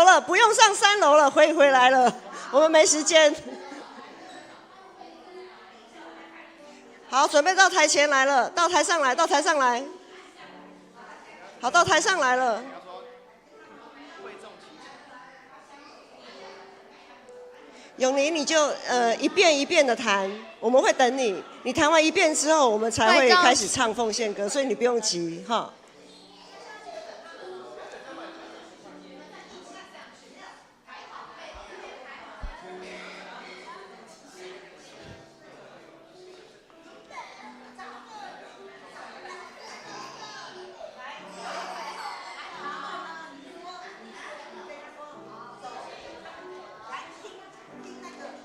楼了，不用上3楼了，回来了，我们没时间。好，准备到台前来了，到台上来，到台上来。好，到台上来了。永宁，你就一遍一遍的弹，我们会等你。你弹完1遍之后，我们才会开始唱奉献歌，所以你不用急哈。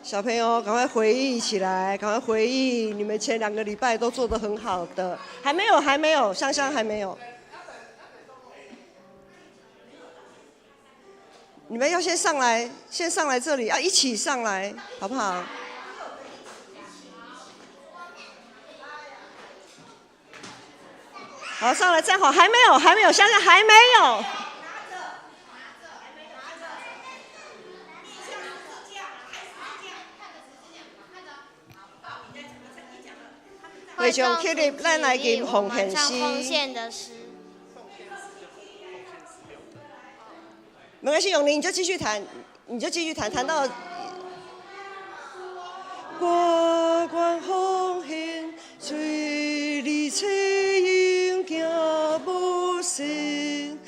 小朋友，赶快回忆起来，赶快回忆你们前2个礼拜都做得很好的。还没有，香香还没有。你们要先上来这里，要一起上来，好不好？好，上来站好，还没有，香香还没有。会众起立，咱来吟奉献诗。没关系，永宁你就继续弹，弹到。我愿奉献，随你切引行无声。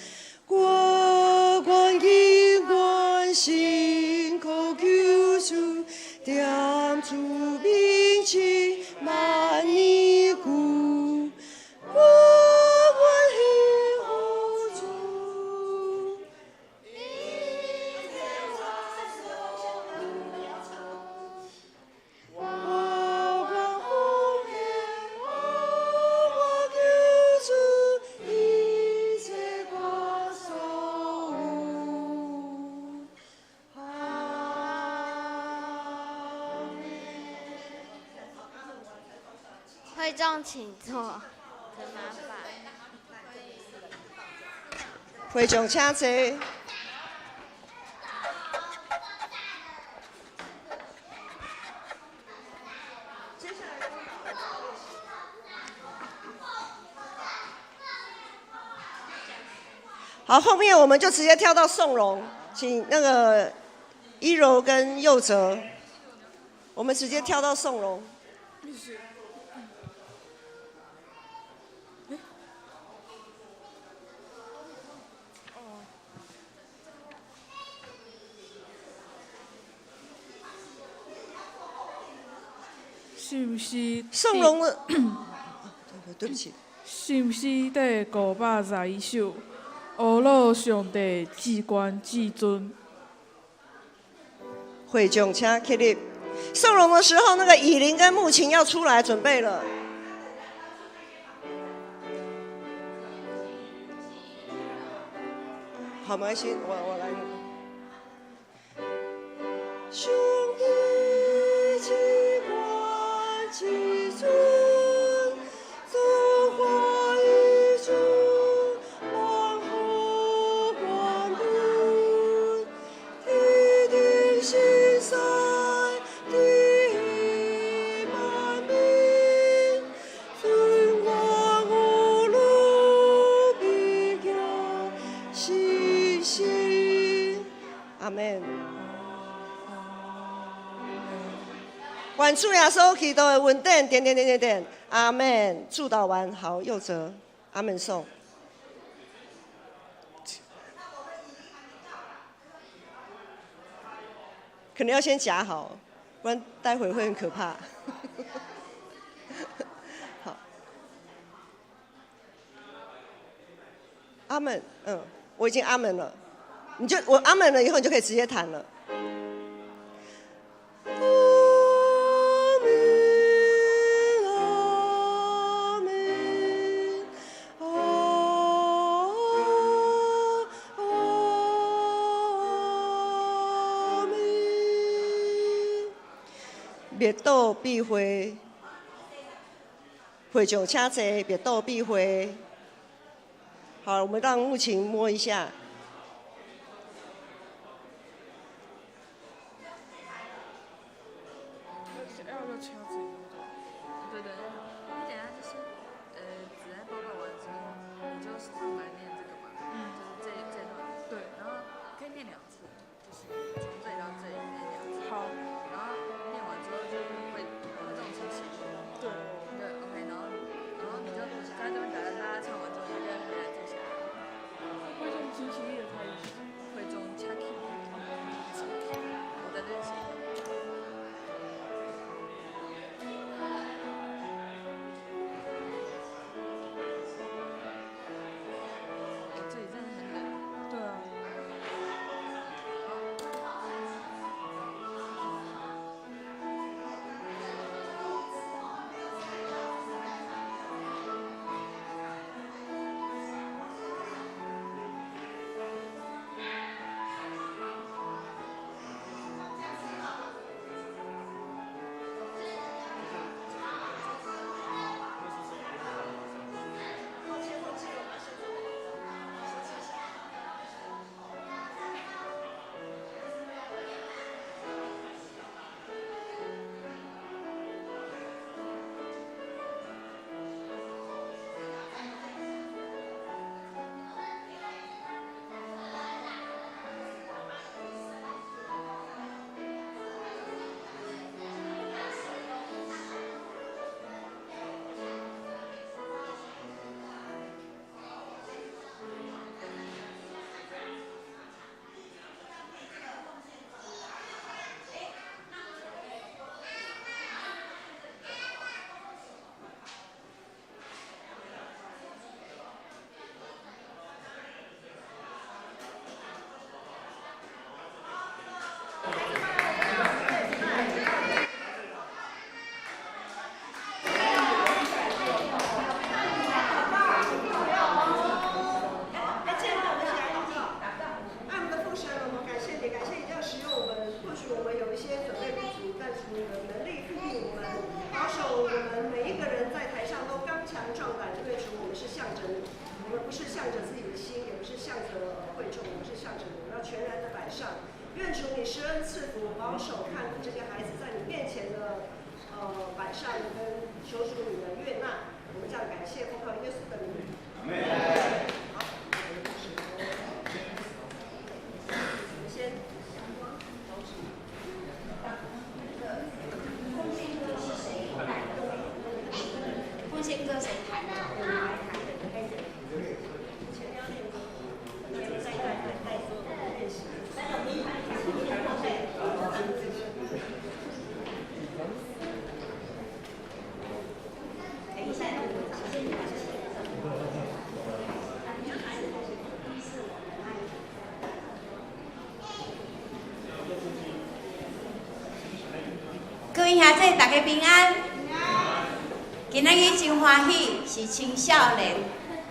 我愿以愿心苦求主，点主名字万年久。我愿幸福主，我愿奉献，我求主，一切我所有。会众请坐，真麻烦。会众请坐。好，后面我们就直接跳到颂荣，请那个一柔跟佑哲，我们直接跳到颂荣。是不是？颂荣的，对不起。是不是第521首？阿罗上帝至高至尊。会众请起立。颂荣的时候，那个以琳跟木琴要出来准备了。好，没关系，我来。上帝至高至尊，造化宇宙，万福万伦，天地心塞，地万民，尊王无路比较信心。阿门。愿主耶稣基督的恩典，点，阿门。祝祷完，好，佑哲，阿门颂。可能要先夹好，不然待会会很可怕。好，阿门，我已经阿门了，我阿门了以后，你就可以直接弹了。灭道必会，会众请坐，灭道必会。好，我们让木琴摸一下。掐指那种。对对，你等一下就是子爱报告完之后，你就上来念这个嘛，就是这段，对，然后可以念2次，就是从这里到这里念2次。好，然后念完之后就是会这种情形。对，对 ，OK， 然后你就在这边等大家唱完之后，你就回来坐下来。会用机器也可以。会中 Chucky， 我的练习。这里真的很冷。对啊。愿主你施恩赐福，保守看顾这些孩子在你面前的摆上，跟求主你的悦纳。我们这样感谢，奉靠耶稣的名。好，我们先。奉献歌谁弹的？我来弹。前两年带所有的练习。各位兄弟，大家平安。今仔日真欢喜，是青少年，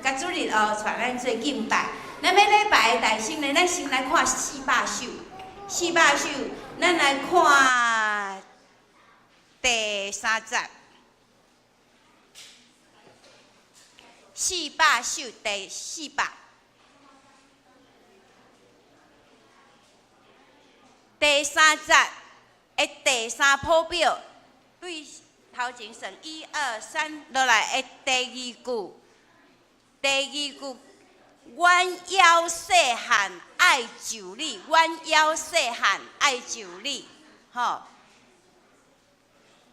甲主日带咱做敬拜。咱要礼拜的大圣呢，咱先来看400首。400首，咱来看第3节。400首第400。第3节的第3谱表，对头前算1、2、3落来的第2句，第2句。阮要细汉爱就你，阮要细汉爱就你，吼。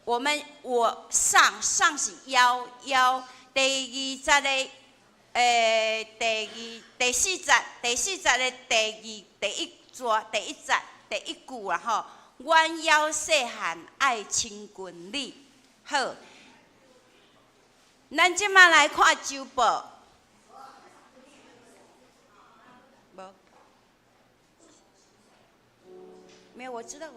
我上是要，第2节的第4节的第1节第1句啦吼。阮要细汉爱亲近你，好。咱即马来看周报。没有，我知道。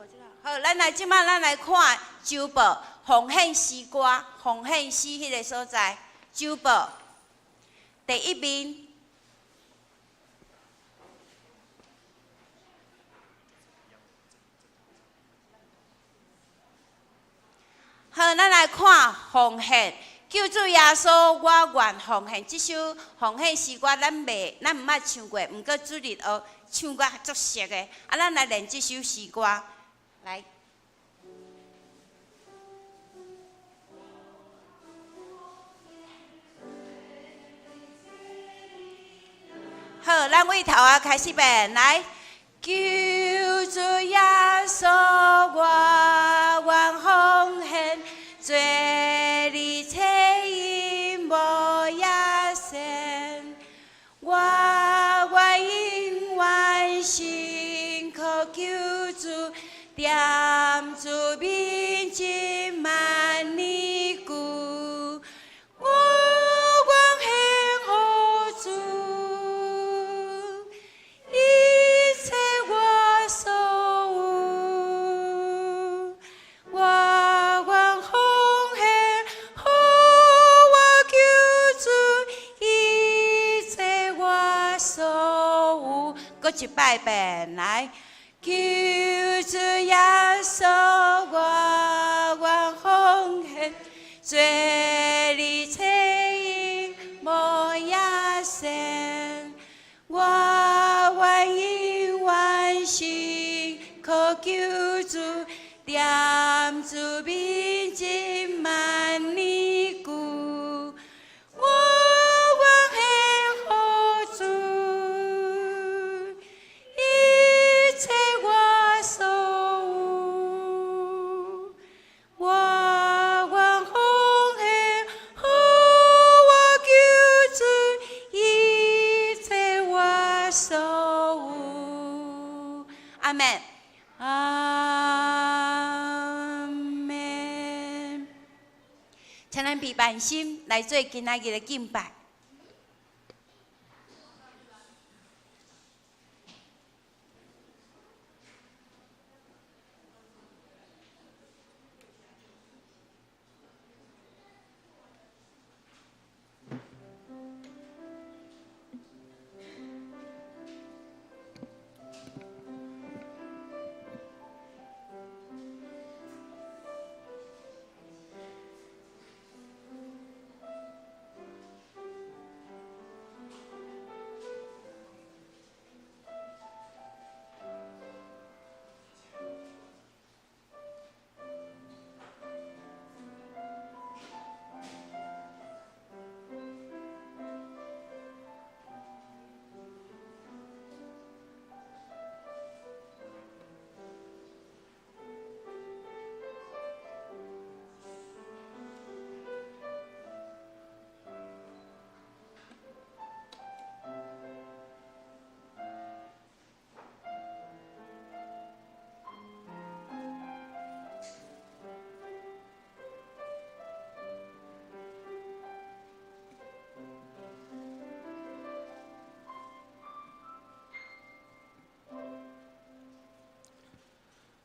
好，咱来看周报奉献诗歌，奉献诗迄个所在，周报第1面。好，咱来看奉献。救主耶稣，我愿奉献。这首奉献诗歌，咱毋捌唱过，毋过主日学唱过足熟的。咱来练这首诗歌，来。好，咱为头啊开始变来。求主耶稣，我愿奉献，做你切因无也善。我愿永远信靠求主，念主面前万年久。我愿献予主，一切我所有。我愿奉献，予我求主，一切我所有。搁一摆变来。求主耶稣，我愿奉献，做你切因无也善。我愿永远信靠求主，念主面前万年久。我愿献予主，一切我所有。我愿奉献，予我求主，一切我所有。阿门。阿门。请咱备万心来做今仔日的敬拜。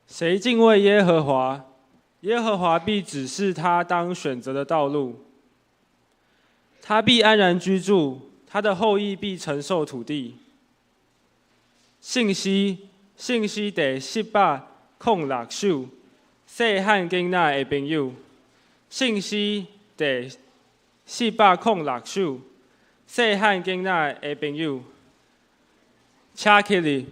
谁敬畏耶和华，耶和华必指示他当选择的道路。他必安然居住，他的后裔必承受土地。信息第406首，细汉囡仔的朋友。信息第406首，细汉囡仔的朋友。请起立。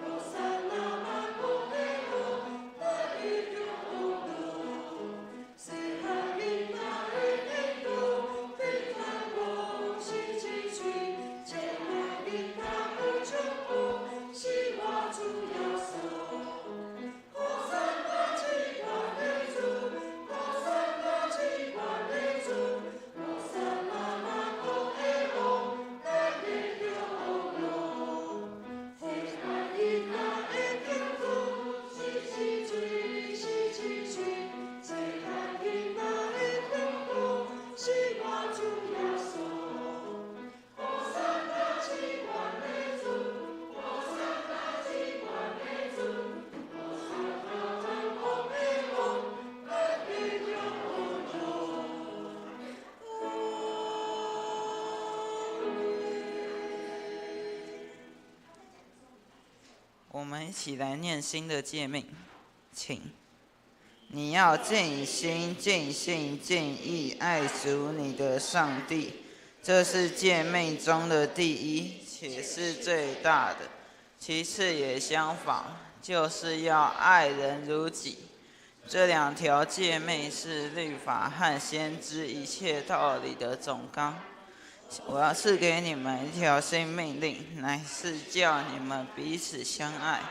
Hosanna, 一起来念新的诫命，请。你要尽心、尽性、尽意爱主你的上帝，这是诫命中的第一，且是最大的。其次也相仿，就是要爱人如己。这2条诫命是律法和先知一切道理的总纲。我要赐给你们一条新命令，乃是叫你们彼此相爱。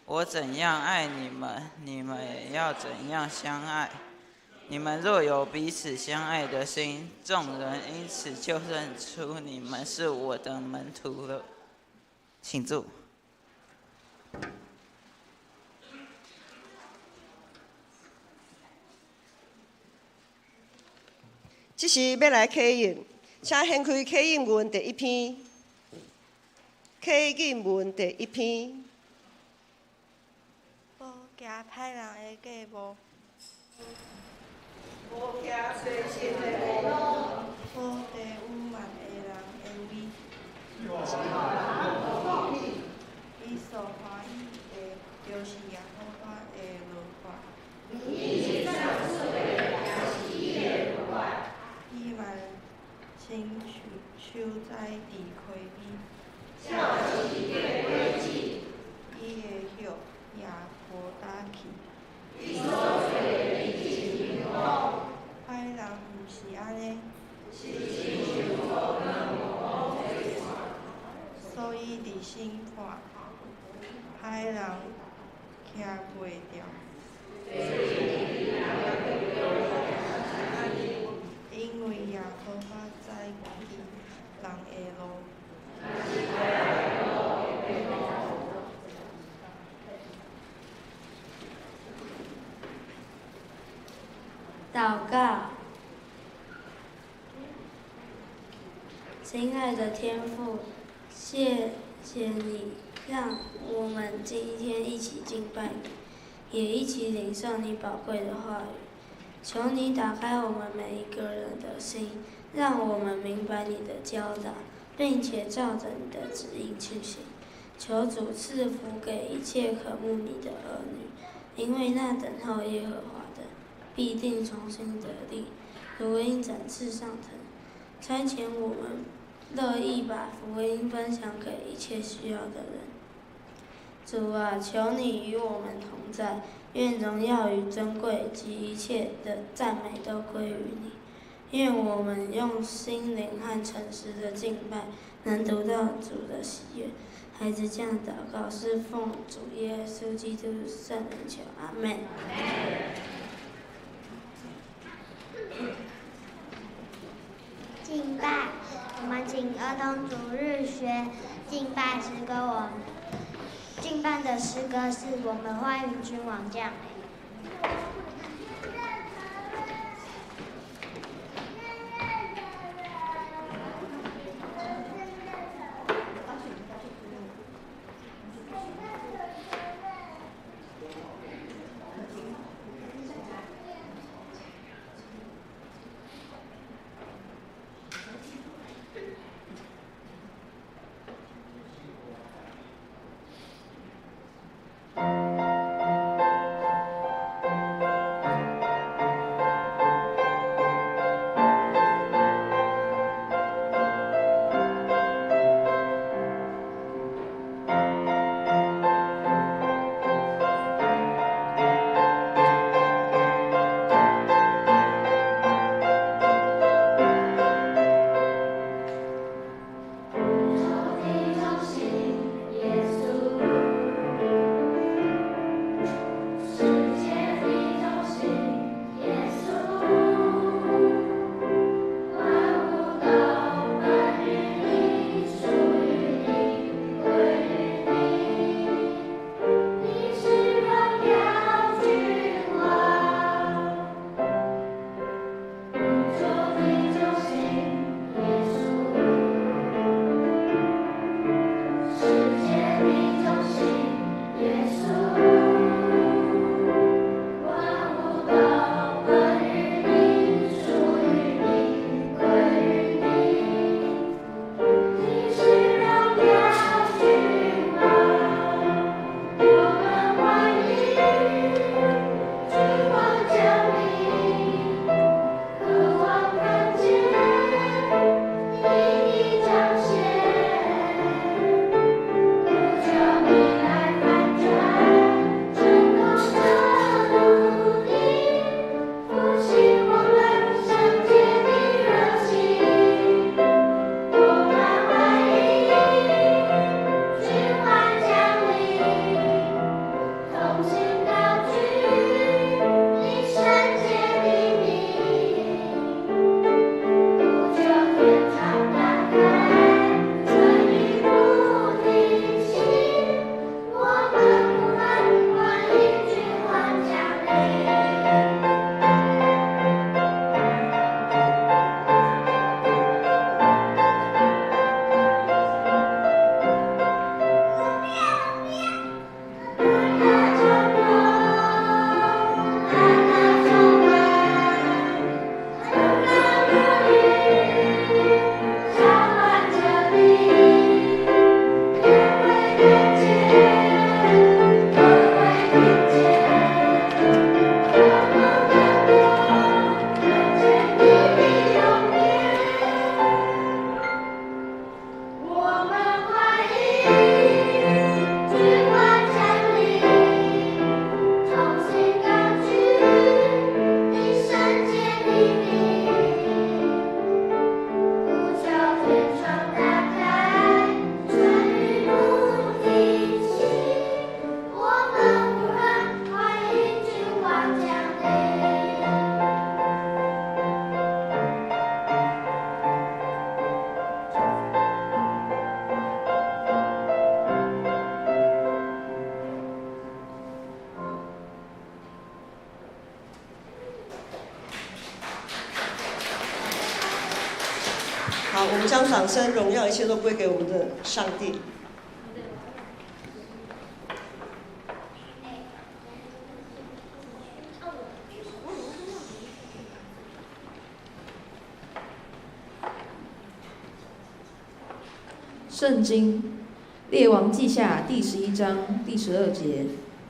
我怎样爱你们，你们也要怎样相爱。你们若有彼此相爱的心，众人因此就认出你们是我的门徒了。请坐。这是要来启应，请掀开启应文第1篇。启应文第1篇。无行歹人的计谋，无行随心的路，无地污慢的人的位，伊所欢喜的，就是耶和华的律法。伊万亲手在地开比，伊的血也无打去。歹人毋是安尼，所以伫审判，歹人徛袂牢。因为耶和华在记人的路。祷告，亲爱的天父，谢谢你让我们今天一起敬拜你，也一起领受你宝贵的话语。求你打开我们每一个人的心，让我们明白你的教导，并且照着你的指引去行。求主赐福给一切渴慕你的儿女，因为那等候耶和华的，必定重新得力，如鹰展翅上腾。差遣我们乐意把福音分享给一切需要的人。主啊，求你与我们同在，愿荣耀与尊贵及一切的赞美都归于你。愿我们用心灵和诚实的敬拜，能得到主的喜悦。孩子这样祷告，是奉主耶稣基督圣名求，阿们。敬拜，我们请儿童主日学敬拜诗歌。我敬拜的诗歌是我们欢迎君王降临。好，我们将掌声、荣耀一切都归给我们的上帝。圣经列王记下第11章第12节、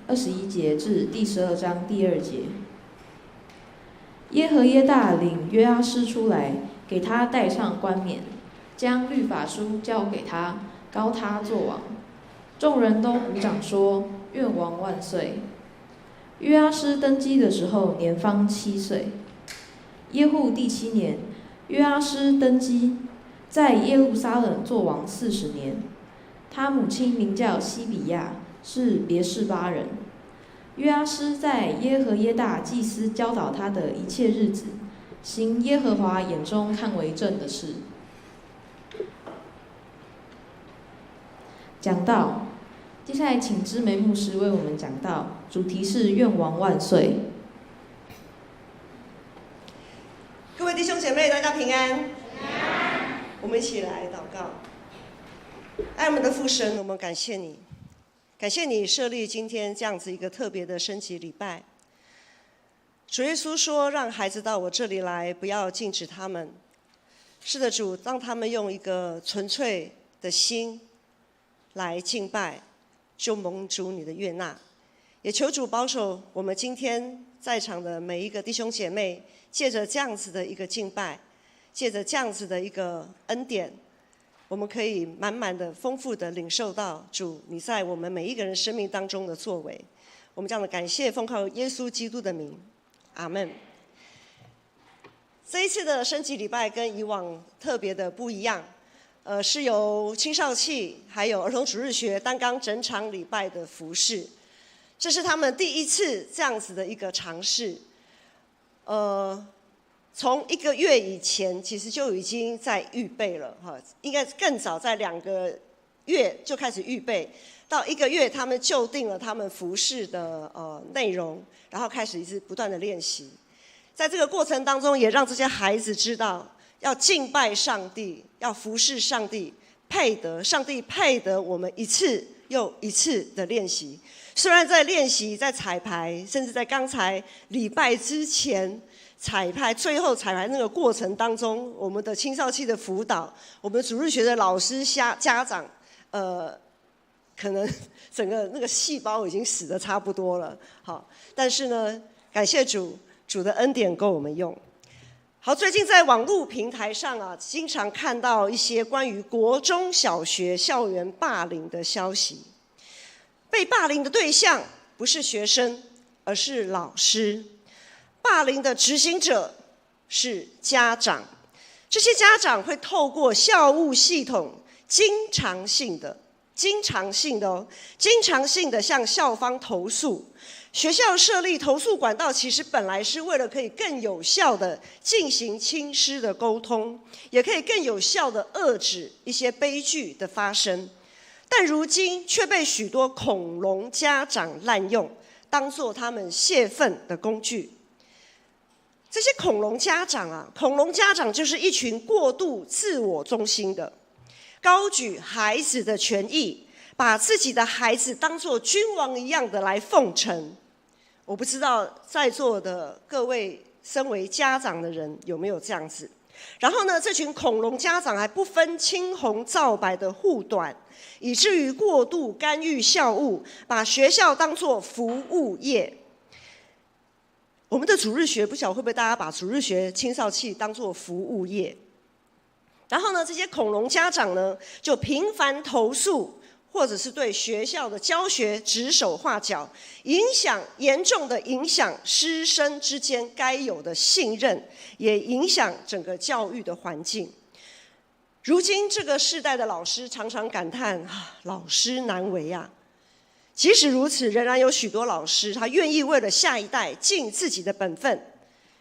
21节至第12章第2节。耶和耶大领约阿施出来，给他戴上冠冕，将律法书交给他，膏他做王。众人都鼓掌说：“愿王万岁！”约阿施登基的时候，年方7岁。耶户第7年，约阿施登基，在耶路撒冷作王40年。他母亲名叫西比亚，是别是巴人。约阿施在耶和耶大祭司教导他的一切日子，行耶和华眼中看为正的事。讲道，接下来请知梅牧师为我们讲道，主题是愿王万岁。各位弟兄姐妹，大家平安。我们一起来祷告。爱我们的父神，我们感谢你，感谢你设立今天这样子一个特别的升旗礼拜。主耶稣说：“让孩子到我这里来，不要禁止他们。”是的，主，让他们用一个纯粹的心来敬拜，就蒙主你的悦纳。也求主保守我们今天在场的每一个弟兄姐妹，借着这样子的一个敬拜，借着这样子的一个恩典，我们可以满满的、丰富的领受到主你在我们每一个人生命当中的作为。我们这样的感谢，奉靠耶稣基督的名，阿们。这一次的升旗礼拜跟以往特别的不一样，是由青少契还有儿童主日学担纲整场礼拜的服事，这是他们第一次这样子的一个尝试。从1个月以前，其实就已经在预备了哈，应该更早，在2个月就开始预备，到1个月，他们就定了他们服事的内容，然后开始一直不断的练习。在这个过程当中，也让这些孩子知道，要敬拜上帝，要服事上帝，上帝配得我们一次又一次的练习。虽然在练习、在彩排，甚至在刚才礼拜之前彩排、最后彩排那个过程当中，我们的青少期的辅导，我们主日学的老师、家长，可能整个那个细胞已经死得差不多了。好，但是呢，感谢主，主的恩典够我们用。好，最近在网络平台上啊，经常看到一些关于国中小学校园霸凌的消息。被霸凌的对象不是学生，而是老师。霸凌的执行者是家长。这些家长会透过校务系统经常性的向校方投诉。学校设立投诉管道，其实本来是为了可以更有效的进行亲师的沟通，也可以更有效的遏制一些悲剧的发生。但如今却被许多恐龙家长滥用，当作他们泄愤的工具。这些恐龙家长就是一群过度自我中心的，高举孩子的权益，把自己的孩子当作君王一样的来奉承。我不知道在座的各位身为家长的人有没有这样子。然后呢，这群恐龙家长还不分青红皂白的护短，以至于过度干预校务，把学校当作服务业。我们的主日学，不晓得会不会大家把主日学青少期当作服务业。然后呢，这些恐龙家长呢，就频繁投诉，或者是对学校的教学指手画脚，严重的影响师生之间该有的信任，也影响整个教育的环境。如今这个世代的老师常常感叹老师难为啊。即使如此，仍然有许多老师他愿意为了下一代尽自己的本分。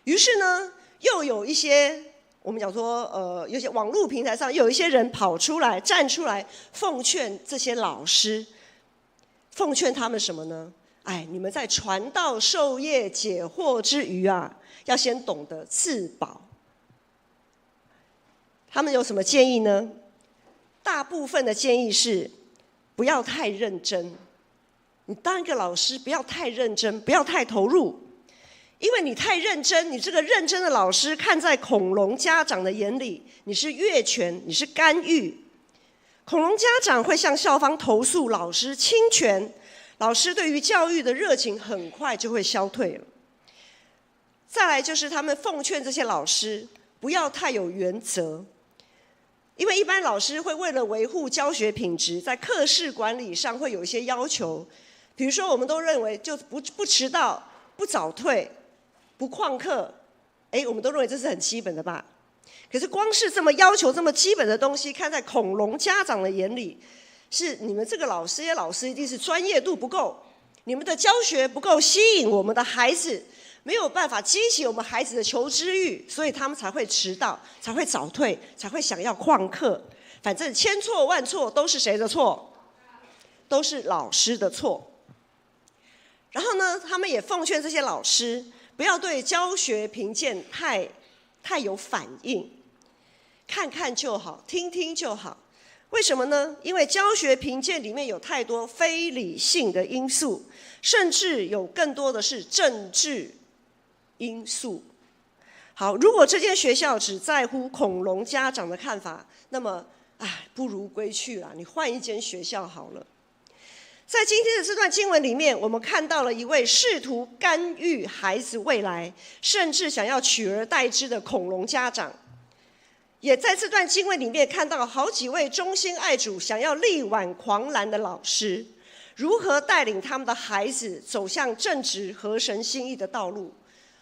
于是呢，又有一些我们讲说有些网络平台上又有一些人站出来奉劝这些老师，奉劝他们什么呢？你们在传道授业解惑之余啊，要先懂得自保。他们有什么建议呢？大部分的建议是不要太认真。你当一个老师不要太认真，不要太投入，因为你太认真，你这个认真的老师看在恐龙家长的眼里，你是越权，你是干预。恐龙家长会向校方投诉老师侵权，老师对于教育的热情很快就会消退了。再来就是他们奉劝这些老师不要太有原则，因为一般老师会为了维护教学品质，在课室管理上会有一些要求，比如说我们都认为就不迟到、不早退、不旷课，我们都认为这是很基本的吧。可是光是这么要求这么基本的东西，看在恐龙家长的眼里，是你们这个老师一定是专业度不够，你们的教学不够吸引我们的孩子，没有办法激起我们孩子的求知欲，所以他们才会迟到，才会早退，才会想要旷课。反正千错万错都是谁的错？都是老师的错。然后呢，他们也奉劝这些老师不要对教学评鉴太有反应，看看就好，听听就好。为什么呢？因为教学评鉴里面有太多非理性的因素，甚至有更多的是政治因素。好，如果这间学校只在乎恐龙家长的看法，那么不如归去啦，你换一间学校好了。在今天的这段经文里面，我们看到了一位试图干预孩子未来，甚至想要取而代之的恐龙家长。也在这段经文里面看到好几位忠心爱主、想要力挽狂澜的老师，如何带领他们的孩子走向正直、合神心意的道路。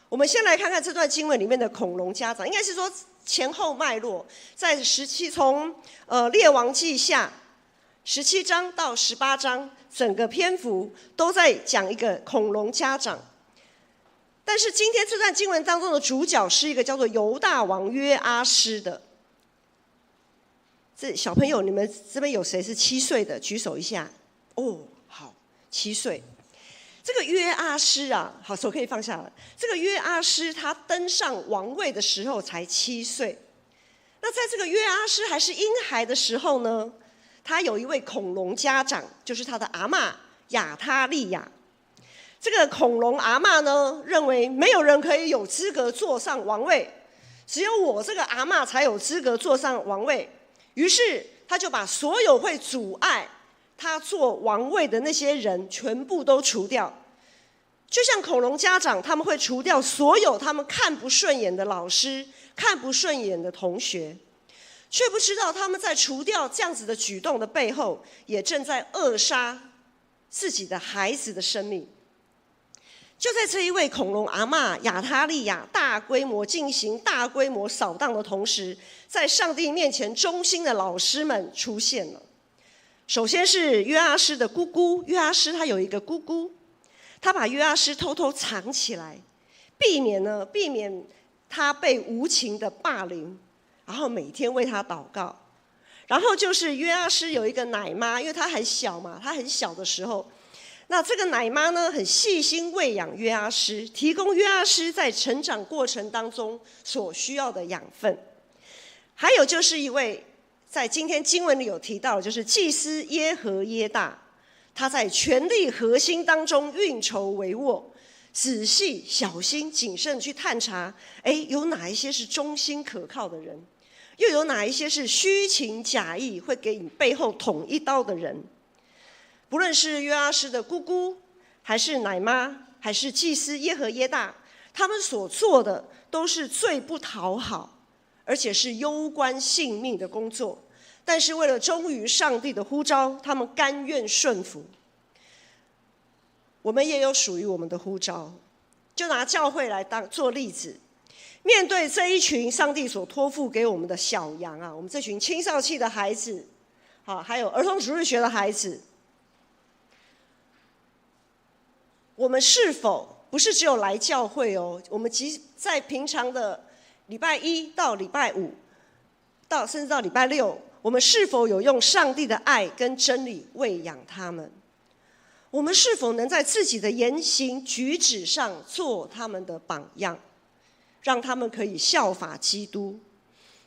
我们先来看看这段经文里面的恐龙家长，应该是说前后脉络，在从列王记下17章到18章，整个篇幅都在讲一个恐龙家长。但是今天这段经文当中的主角是一个叫做犹大王约阿施的。这小朋友，你们这边有谁是7岁的？举手一下。好，7岁。这个约阿施啊，好，手可以放下了。这个约阿施他登上王位的时候才7岁。那在这个约阿施还是婴孩的时候呢，他有一位恐龙家长，就是他的阿嬷亚他利亚。这个恐龙阿嬷呢，认为没有人可以有资格坐上王位，只有我这个阿嬷才有资格坐上王位。于是他就把所有会阻碍他做王位的那些人全部都除掉。就像恐龙家长，他们会除掉所有他们看不顺眼的老师、看不顺眼的同学，却不知道他们在除掉这样子的举动的背后，也正在扼杀自己的孩子的生命。就在这一位恐龙阿嬷亚他利亚大规模进行大规模扫荡的同时，在上帝面前忠心的老师们出现了。首先是约阿施的姑姑，约阿施他有一个姑姑，他把约阿施偷偷藏起来，避免他被无情的霸凌，然后每天为他祷告。然后就是约阿施有一个奶妈，因为他很小嘛，他很小的时候，那这个奶妈呢，很细心喂养约阿施，提供约阿施在成长过程当中所需要的养分。还有就是一位在今天经文里有提到的，就是祭司耶和耶大，他在权力核心当中运筹帷幄，仔细、小心、谨慎去探查，有哪一些是忠心可靠的人，又有哪一些是虚情假意会给你背后捅一刀的人。不论是约阿施的姑姑，还是奶妈，还是祭司耶和耶大，他们所做的都是最不讨好，而且是攸关性命的工作。但是为了忠于上帝的呼召，他们甘愿顺服。我们也有属于我们的呼召，就拿教会来做例子。面对这一群上帝所托付给我们的小羊啊，我们这群青少期的孩子，还有儿童主日学的孩子，我们是否不是只有来教会哦？我们在平常的礼拜1到礼拜5，甚至到礼拜6，我们是否有用上帝的爱跟真理喂养他们？我们是否能在自己的言行举止上做他们的榜样，让他们可以效法基督？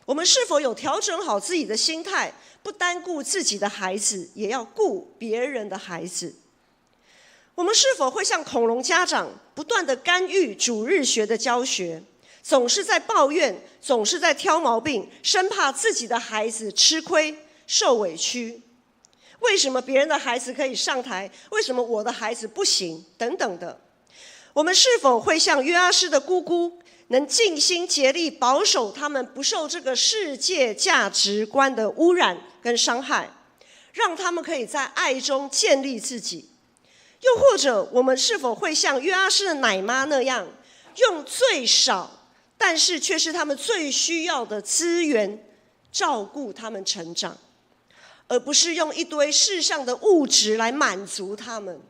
我们是否有调整好自己的心态，不单顾自己的孩子，也要顾别人的孩子？我们是否会像恐龙家长，不断的干预主日学的教学，总是在抱怨，总是在挑毛病，生怕自己的孩子吃亏受委屈？为什么别人的孩子可以上台，为什么我的孩子不行？等等的。我们是否会像约阿施的姑姑，能尽心竭力保守他们不受这个世界价值观的污染跟伤害，让他们可以在爱中建立自己？又或者我们是否会像约阿施的奶妈那样，用最少但是却是他们最需要的资源照顾他们成长，而不是用一堆世上的物质来满足他们？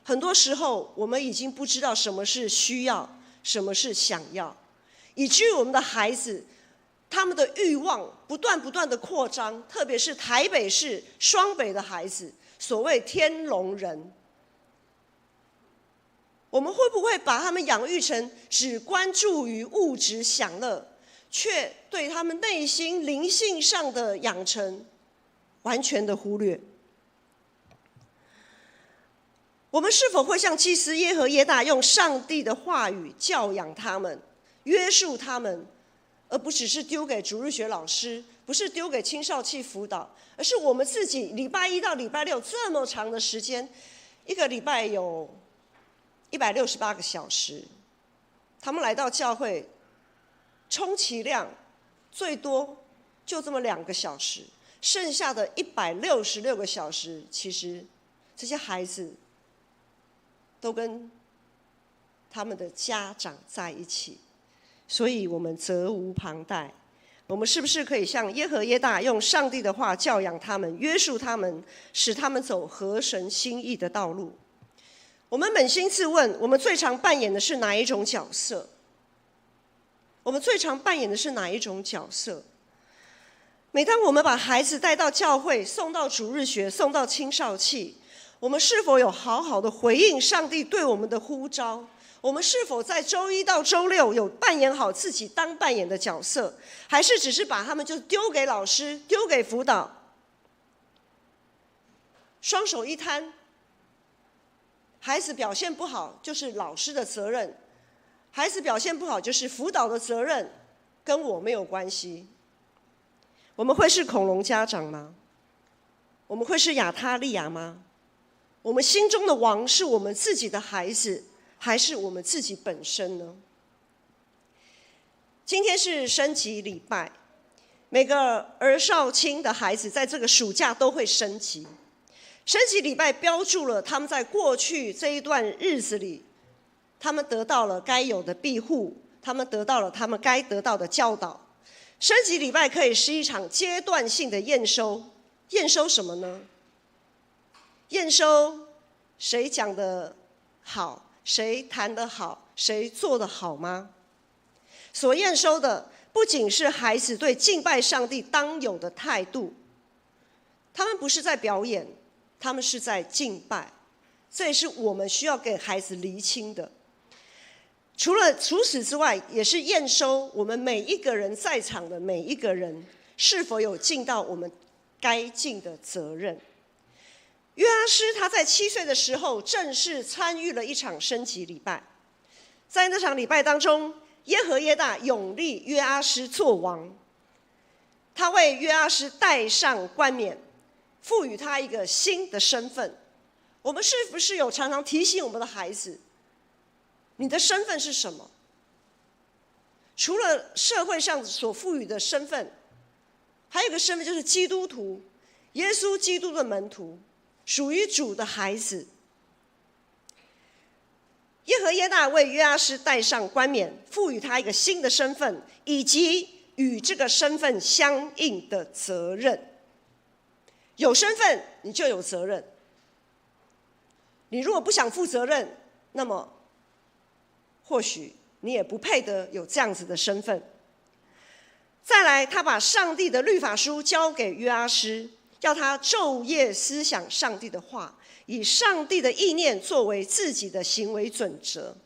很多时候我们已经不知道什么是需要，什么是想要，以至于我们的孩子他们的欲望不断的扩张，特别是台北市双北的孩子，所谓天龙人。我们会不会把他们养育成只关注于物质享乐，却对他们内心灵性上的养成完全的忽略？我们是否会像祭司耶和耶大，用上帝的话语教养他们，约束他们，而不只是丢给主日学老师，不是丢给青少期辅导，而是我们自己礼拜一到礼拜六这么长的时间，一个礼拜有168个小时，他们来到教会，充其量最多就这么2个小时，剩下的166个小时，其实这些孩子都跟他们的家长在一起，所以我们责无旁贷。我们是不是可以像耶和耶大，用上帝的话教养他们，约束他们，使他们走合神心意的道路？我们扪心自问，我们最常扮演的是哪一种角色？我们最常扮演的是哪一种角色？每当我们把孩子带到教会，送到主日学，送到青少期，我们是否有好好的回应上帝对我们的呼召？我们是否在周一到周六有扮演好自己当扮演的角色，还是只是把他们就丢给老师，丢给辅导，双手一摊，孩子表现不好就是老师的责任，孩子表现不好就是辅导的责任，跟我没有关系？我们会是恐龙家长吗？我们会是亚他利亚吗？我们心中的王是我们自己的孩子，还是我们自己本身呢？今天是升级礼拜，每个儿少青的孩子在这个暑假都会升级。升级礼拜标注了他们在过去这一段日子里，他们得到了该有的庇护，他们得到了他们该得到的教导。升级礼拜可以是一场阶段性的验收，验收什么呢？验收谁讲得好，谁谈得好，谁做得好吗？所验收的不仅是孩子对敬拜上帝当有的态度，他们不是在表演，他们是在敬拜，这也是我们需要给孩子厘清的。除此之外，也是验收我们每一个人在场的每一个人是否有尽到我们该尽的责任。约阿施他在7岁的时候正式参与了一场升级礼拜，在那场礼拜当中，耶和耶大拥立约阿施做王，他为约阿施戴上冠冕，赋予他一个新的身份。我们是不是有常常提醒我们的孩子，你的身份是什么？除了社会上所赋予的身份，还有一个身份就是基督徒，耶稣基督的门徒，属于主的孩子。耶和耶大为约阿施戴上冠冕，赋予他一个新的身份，以及与这个身份相应的责任。有身份，你就有责任。你如果不想负责任，那么或许你也不配得有这样子的身份。再来，他把上帝的律法书交给约阿施，要他昼夜思想上帝的话，以上帝的意念作为自己的行为准则。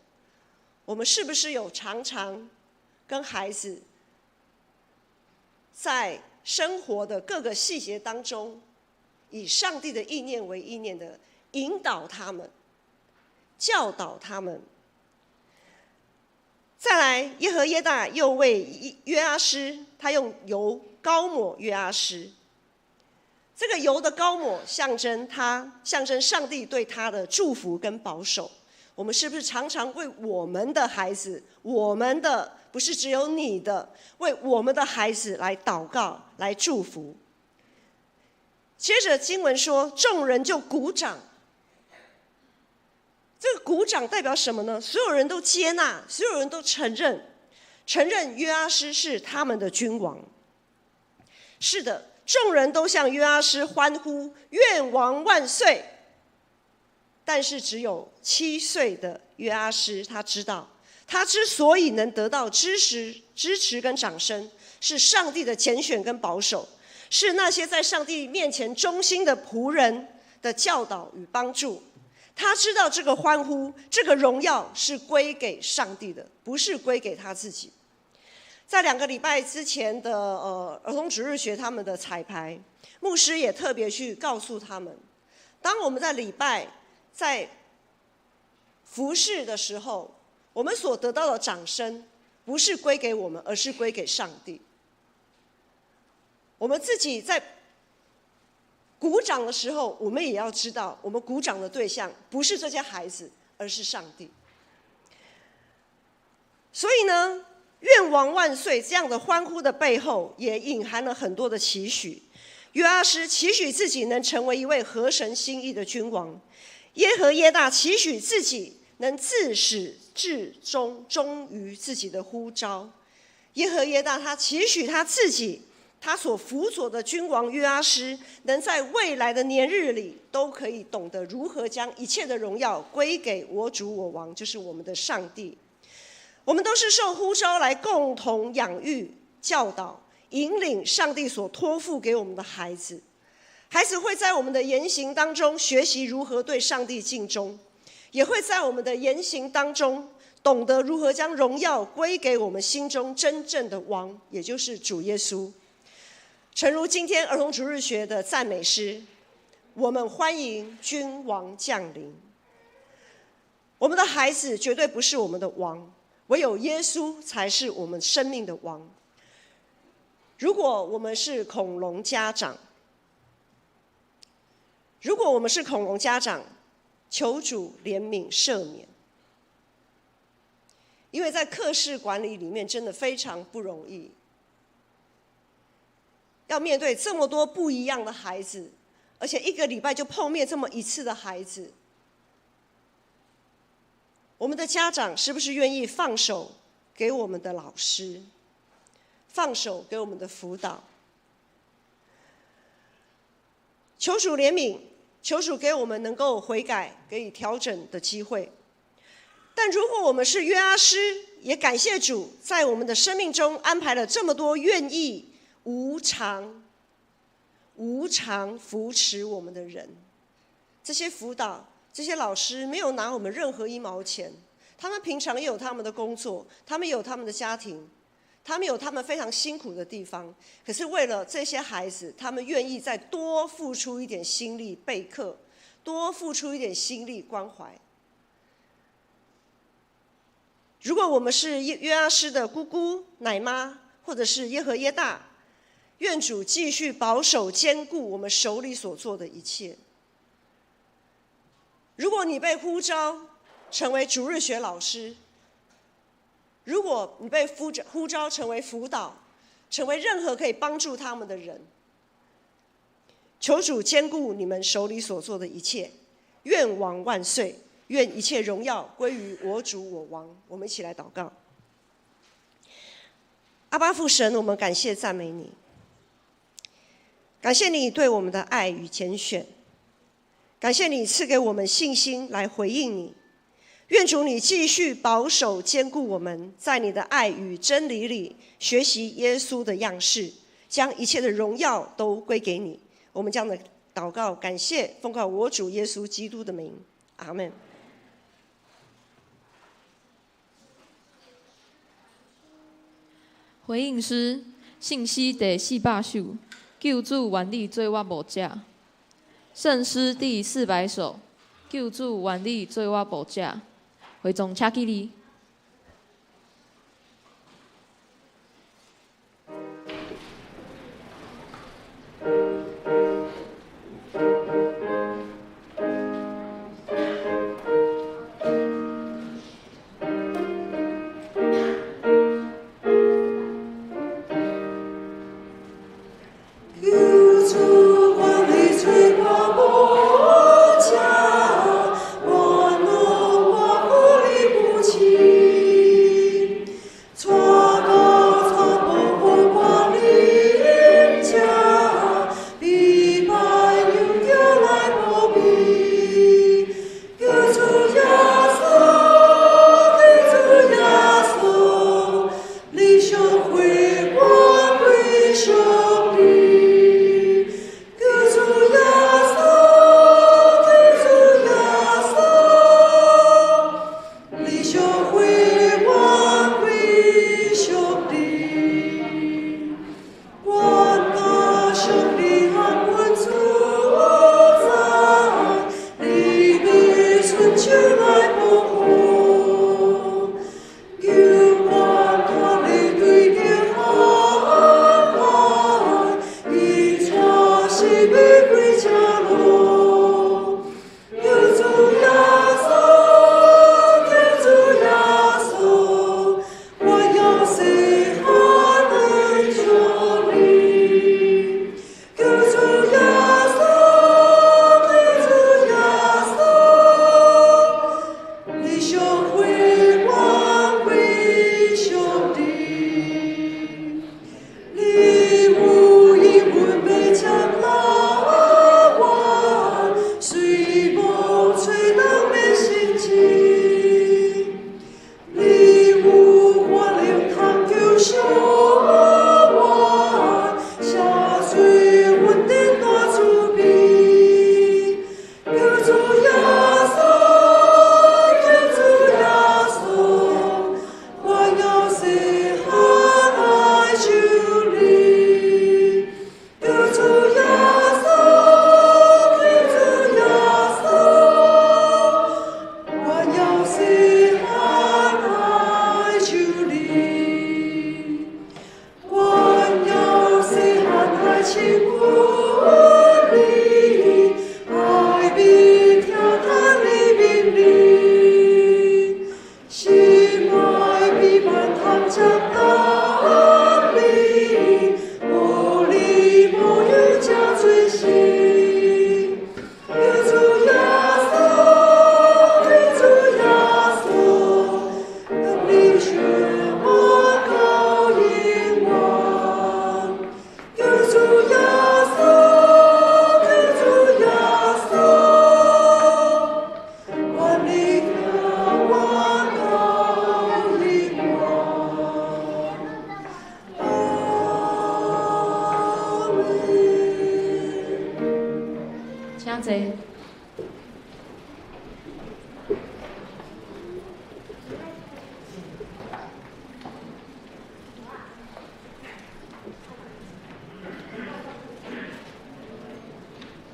我们是不是有常常跟孩子在生活的各个细节当中，以上帝的意念为意念的引导他们，教导他们。再来，耶和耶大又为约阿施，他用油膏抹约阿施。这个油的膏抹象征上帝对他的祝福跟保守。我们是不是常常为我们的孩子，我们的不是只有你的，为我们的孩子来祷告，来祝福？接着经文说，众人就鼓掌。这个鼓掌代表什么呢？所有人都接纳，所有人都承认约阿施是他们的君王。是的，众人都向约阿施欢呼，愿王万岁。但是只有7岁的约阿施，他知道，他之所以能得到支持跟掌声，是上帝的拣选跟保守，是那些在上帝面前忠心的仆人的教导与帮助。他知道这个欢呼，这个荣耀是归给上帝的，不是归给他自己。在2个礼拜之前的儿童主日学他们的彩排，牧师也特别去告诉他们，当我们在礼拜在服事的时候，我们所得到的掌声不是归给我们，而是归给上帝。我们自己在鼓掌的时候，我们也要知道，我们鼓掌的对象不是这些孩子，而是上帝。所以呢，愿王万岁这样的欢呼的背后，也隐含了很多的期许。约阿施期许自己能成为一位合神心意的君王，耶和耶大期许自己能自始至终忠于自己的呼召。耶和耶大他期许他自己，他所辅佐的君王约阿施，能在未来的年日里，都可以懂得如何将一切的荣耀归给我主我王，就是我们的上帝。我们都是受呼召来共同养育、教导、引领上帝所托付给我们的孩子。孩子会在我们的言行当中学习如何对上帝尽忠，也会在我们的言行当中懂得如何将荣耀归给我们心中真正的王，也就是主耶稣。诚如今天儿童主日学的赞美诗，我们欢迎君王降临。我们的孩子绝对不是我们的王，唯有耶稣才是我们生命的王。如果我们是恐龙家长，求主怜悯赦免，因为在课室管理里面真的非常不容易，要面对这么多不一样的孩子，而且1个礼拜就碰面这么1次的孩子，我们的家长是不是愿意放手给我们的老师，放手给我们的辅导？求主怜悯，求主给我们能够悔改、给予调整的机会。但如果我们是约阿施，也感谢主在我们的生命中安排了这么多愿意无偿扶持我们的人。这些辅导、这些老师没有拿我们任何1毛钱，他们平常也有他们的工作，他们有他们的家庭，他们有他们非常辛苦的地方，可是为了这些孩子，他们愿意再多付出一点心力备课，多付出一点心力关怀。如果我们是约阿施的姑姑、奶妈，或者是耶和耶大，愿主继续保守坚固我们手里所做的一切。如果你被呼召成为主日学老师，如果你被呼召成为辅导，成为任何可以帮助他们的人，求主坚固你们手里所做的一切。愿王万岁，愿一切荣耀归于我主我王。我们一起来祷告。阿爸父神，我们感谢赞美你，感谢你对我们的爱与拣选，感谢你赐给我们信心来回应你。愿主你继续保守坚固我们，在你的爱与真理里学习耶稣的样式，将一切的荣耀都归给你。我们这样的祷告感谢，奉靠我主耶稣基督的名，阿们。回应诗信息第400首，救主原理做我无食。圣诗第400首，救主原理做我无食。会众请起立。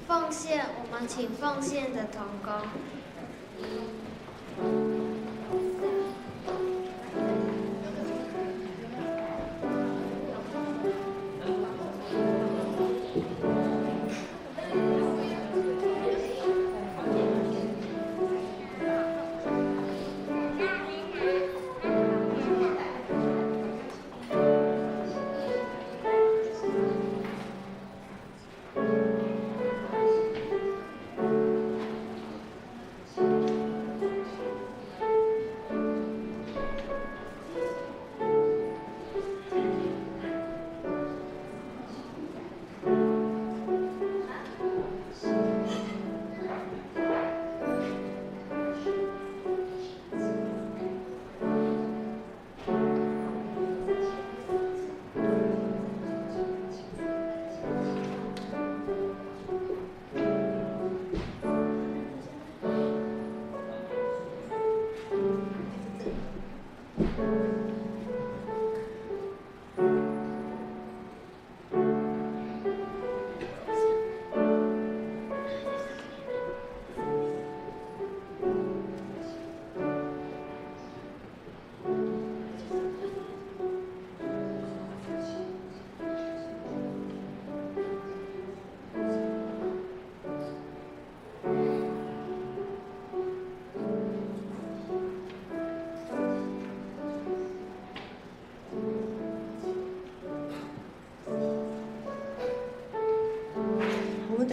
奉献，我们请奉献的同工。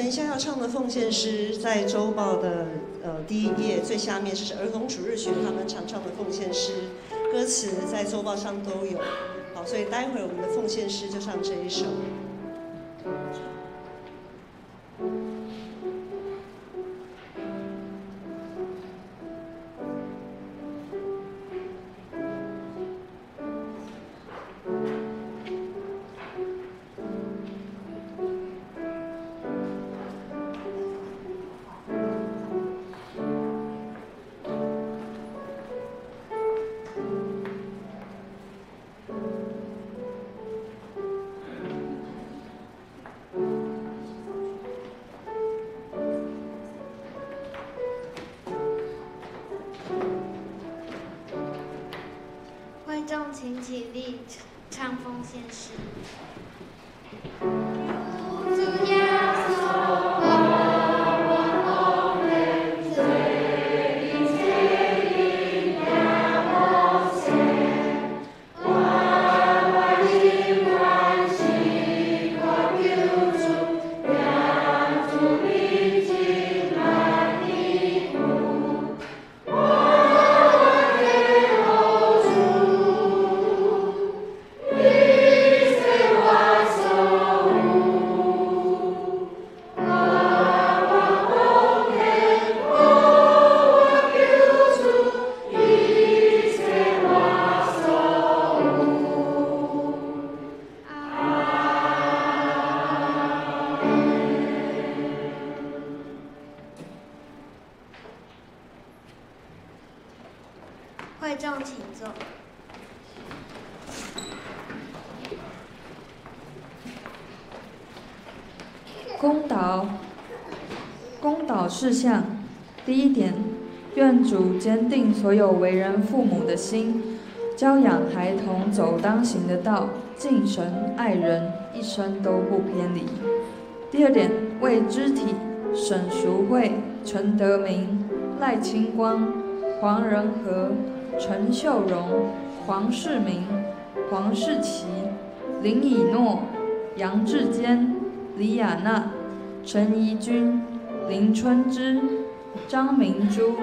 等一下要唱的奉献诗，在周报的第1页最下面，是儿童主日学他们常唱的奉献诗，歌词在周报上都有。好，所以待会儿我们的奉献诗就唱这一首。会众请起立，唱奉献诗。会众请坐。公祷事项：第1点，愿主坚定所有为人父母的心，教养孩童走当行的道，敬神爱人，一生都不偏离。第2点，为肢体沈淑慧、陈德明、赖清光、黄仁和、陈秀荣、黄世明、黄世琪、林以诺、杨志坚、李雅娜、陈怡君、林春芝、张明珠、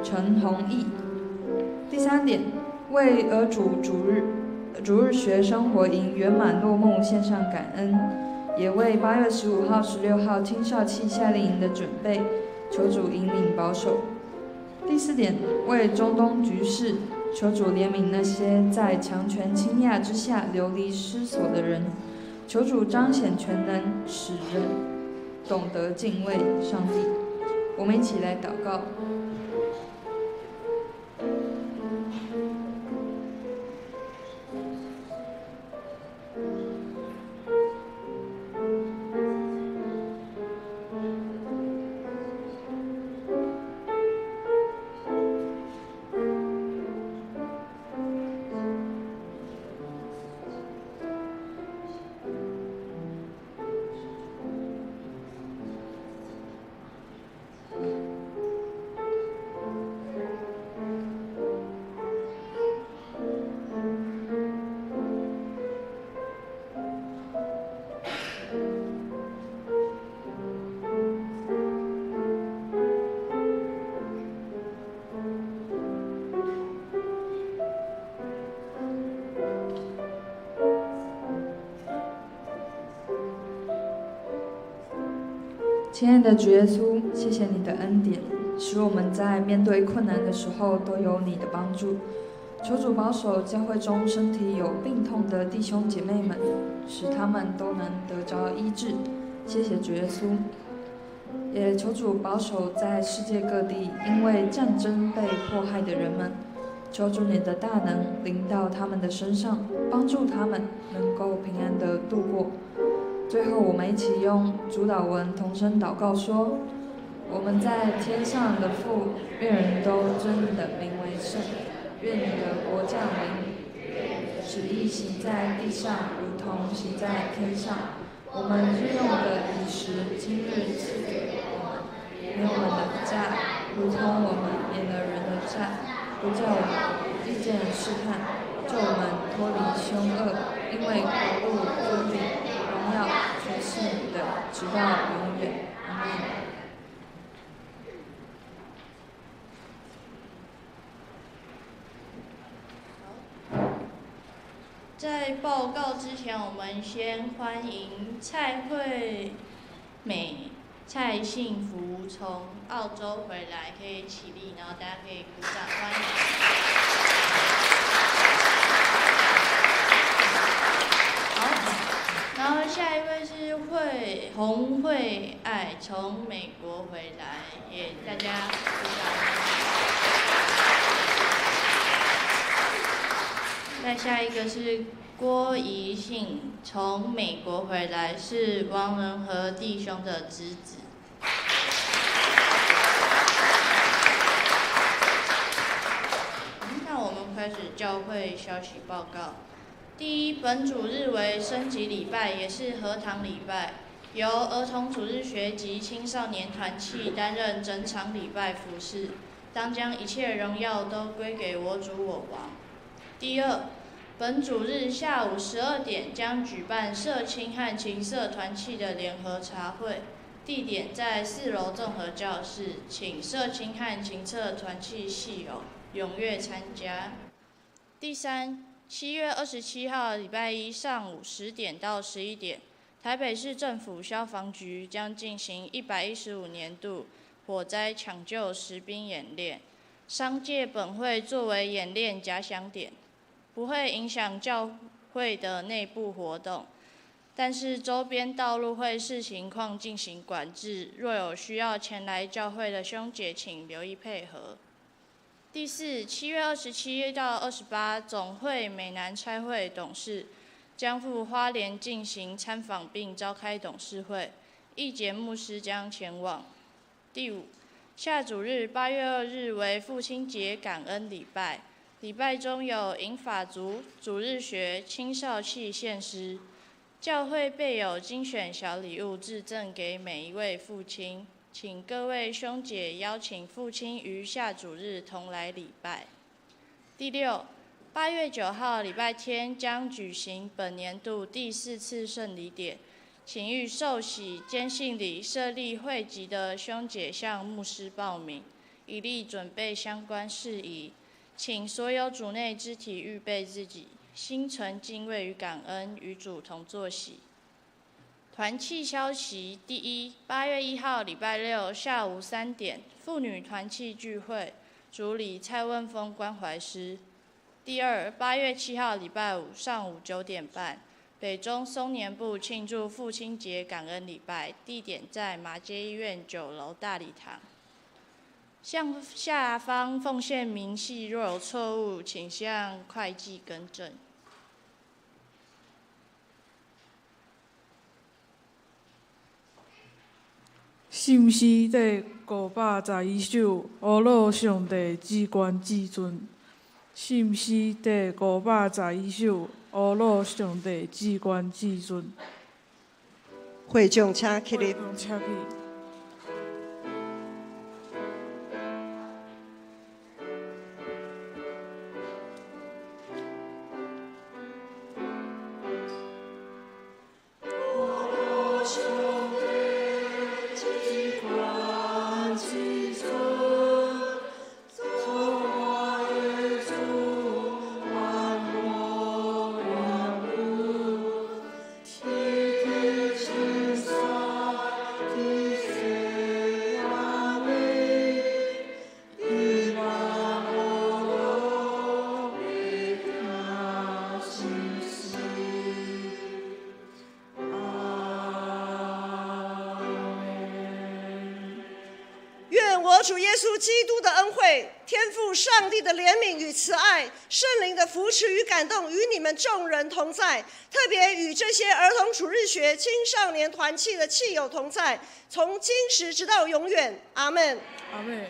陈弘毅。第3点，为儿主主日学生活营圆满落幕献上感恩，也为8月15号、16号青少期夏令营的准备，求主引领保守。第4点，为中东局势，求主怜悯那些在强权倾轧之下流离失所的人，求主彰显全能，使人懂得敬畏上帝。我们一起来祷告。亲爱的主耶稣，谢谢你的恩典，使我们在面对困难的时候都有你的帮助。求主保守教会中身体有病痛的弟兄姐妹们，使他们都能得着医治。谢谢主耶稣。也求主保守在世界各地因为战争被迫害的人们，求主你的大能临到他们的身上，帮助他们能够平安地度过。最后，我们一起用主祷文同声祷告说：我们在天上的父，愿人都尊你的名为圣，愿你的国降临，旨意行在地上，如同行在天上。我们日用的饮食，今日赐给我们，免我们的债，如同我们免了人的债，不叫我们遇见试探，救我们脱离凶恶，因为国度、尊荣、荣耀，全是你的，直到永远。在报告之前，我们先欢迎蔡惠美、蔡幸福从澳洲回来，可以起立，然后大家可以鼓掌欢迎。好，然后下一位是洪惠爱，从美国回来，也大家鼓掌。再下一个是郭怡信，从美国回来，是王仁和弟兄的侄子。那我们开始教会消息报告。第一，本主日为升级礼拜，也是合堂礼拜，由儿童主日学及青少年团契担任整场礼拜服事，当将一切荣耀都归给我主我王。第二，本主日下午12点将举办社青和情社团契的联合茶会，地点在4楼综合教室，请社青和情社团契系友踊跃参加。第三，7月27号礼拜一上午10点到11点，台北市政府消防局将进行115年度火灾抢救实兵演练，商界本会作为演练假想点。不会影响教会的内部活动，但是周边道路会视情况进行管制，若有需要前来教会的兄姐，请留意配合。第四，7月27到28，总会美南差会董事将赴花莲进行参访并召开董事会，义节牧师将前往。第五，下主日8月2日为父亲节感恩礼拜。礼拜中有银法族、主日学、青少契献诗，教会备有精选小礼物致赠给每一位父亲，请各位兄姐邀请父亲于下主日同来礼拜。第六，8月9号礼拜天将举行本年度第4次圣礼典，请欲受洗、坚信礼设立会籍的兄姐向牧师报名，以利准备相关事宜。请所有主内肢体预备自己，心存敬畏与感恩，与主同作喜。团契消息：第一，8月1号礼拜六下午3点，妇女团契聚会，主理蔡问峰关怀师。第二，8月7号礼拜五上午9点半，北中松年部庆祝父亲节感恩礼拜，地点在马偕医院9楼大礼堂。向下方奉献明细若有错误，请向会计更正。信息第511首，阿罗上帝至关至尊。信息第511首，阿罗上帝至关至尊。会众请起立。我主耶稣基督的恩惠、天父上帝的怜悯与慈爱、圣灵的扶持与感动与你们众人同在，特别与这些儿童主日学、青少年团契的契友同在，从今时直到永远。阿们。阿们。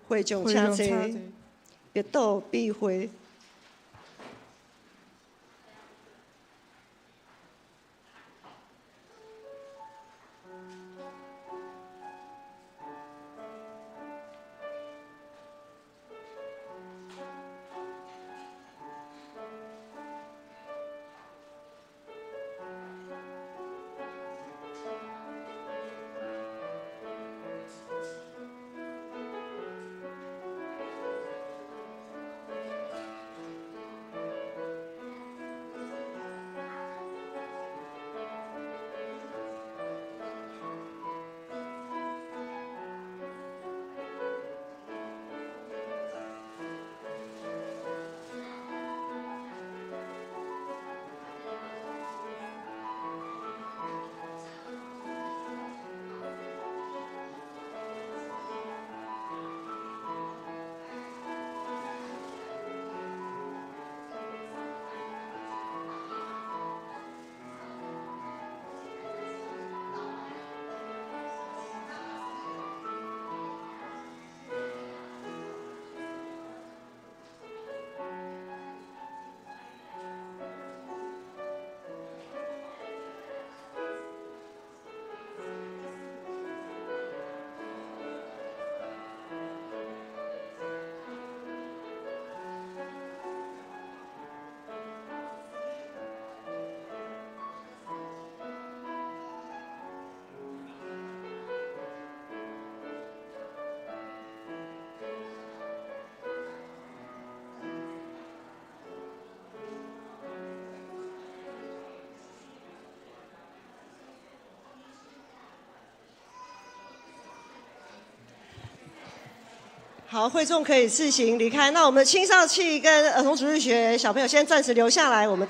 会众请坐，别倒避讳。好，会众可以自行离开。那我们青少契跟儿童主日学小朋友先暂时留下来，我们。